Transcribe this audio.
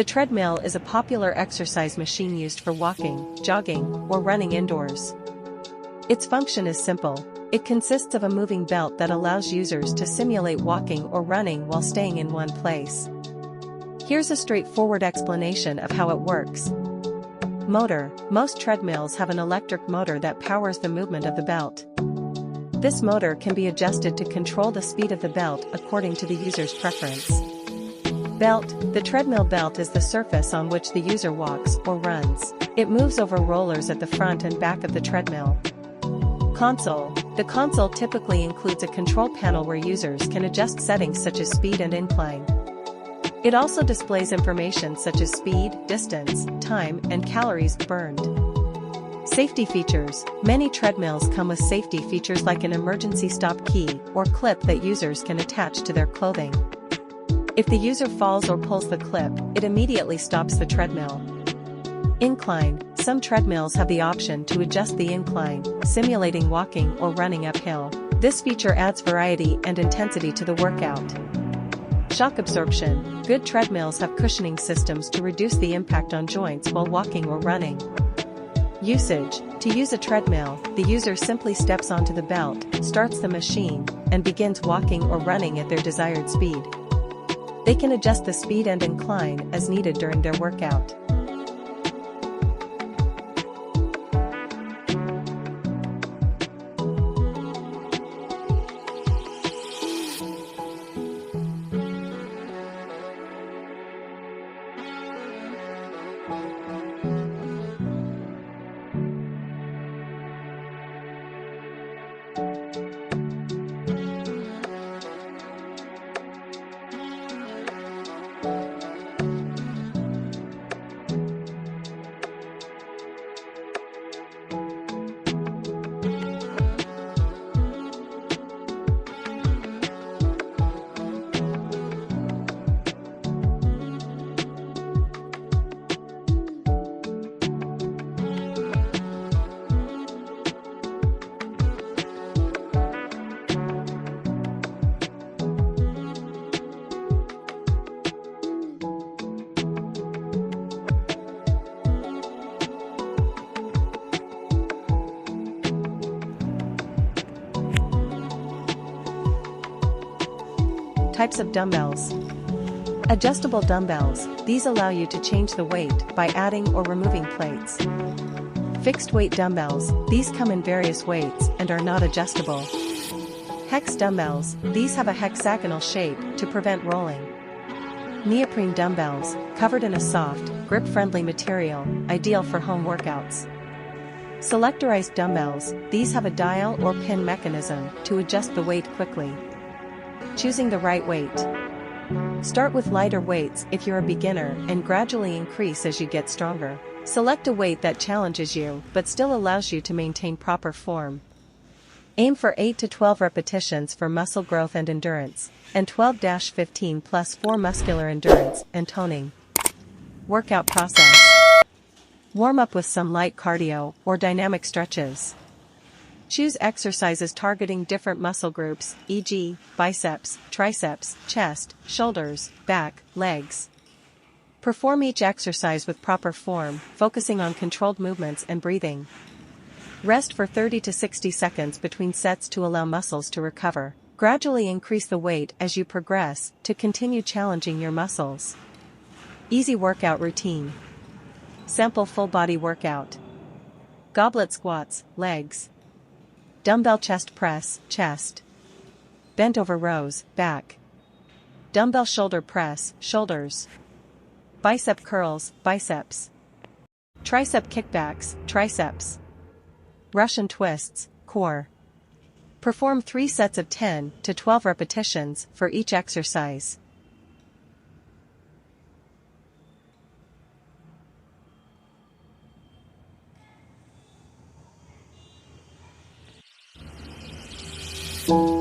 The treadmill is a popular exercise machine used for walking, jogging, or running indoors. Its function is simple. It consists of a moving belt that allows users to simulate walking or running while staying in one place. Here's a straightforward explanation of how it works. Motor. Most treadmills have an electric motor that powers the movement of the belt. This motor can be adjusted to control the speed of the belt according to the user's preference. Belt. The treadmill belt is the surface on which the user walks or runs. It moves over rollers at the front and back of the treadmill. Console. The console typically includes a control panel where users can adjust settings such as speed and incline. It also displays information such as speed, distance, time, and calories burned. Safety features. Many treadmills come with safety features like an emergency stop key or clip that users can attach to their clothing. If the user falls or pulls the clip, it immediately stops the treadmill. Incline. Some treadmills have the option to adjust the incline, simulating walking or running uphill. This feature adds variety and intensity to the workout. Shock absorption. Good treadmills have cushioning systems to reduce the impact on joints while walking or running. Usage. To use a treadmill, the user simply steps onto the belt, starts the machine, and begins walking or running at their desired speed. They can adjust the speed and incline as needed during their workout. Types of dumbbells. Adjustable dumbbells. These allow you to change the weight by adding or removing plates. Fixed weight dumbbells. These come in various weights and are not adjustable. Hex dumbbells. These have a hexagonal shape to prevent rolling. Neoprene dumbbells, covered in a soft, grip-friendly material, ideal for home workouts. Selectorized dumbbells. These have a dial or pin mechanism to adjust the weight quickly. Choosing the right weight. Start with lighter weights if you're a beginner and gradually increase as you get stronger. Select a weight that challenges you but still allows you to maintain proper form. Aim for 8 to 12 repetitions for muscle growth and endurance, and 12-15 plus for muscular endurance and toning. Workout process. Warm up with some light cardio or dynamic stretches. Choose exercises targeting different muscle groups, e.g., biceps, triceps, chest, shoulders, back, legs. Perform each exercise with proper form, focusing on controlled movements and breathing. Rest for 30 to 60 seconds between sets to allow muscles to recover. Gradually increase the weight as you progress to continue challenging your muscles. Easy workout routine. Sample full body workout. Goblet squats, legs. Dumbbell chest press, chest. Bent over rows, back. Dumbbell shoulder press, shoulders. Bicep curls, biceps. Tricep kickbacks, triceps. Russian twists, core. Perform 3 sets of 10 to 12 repetitions for each exercise. you.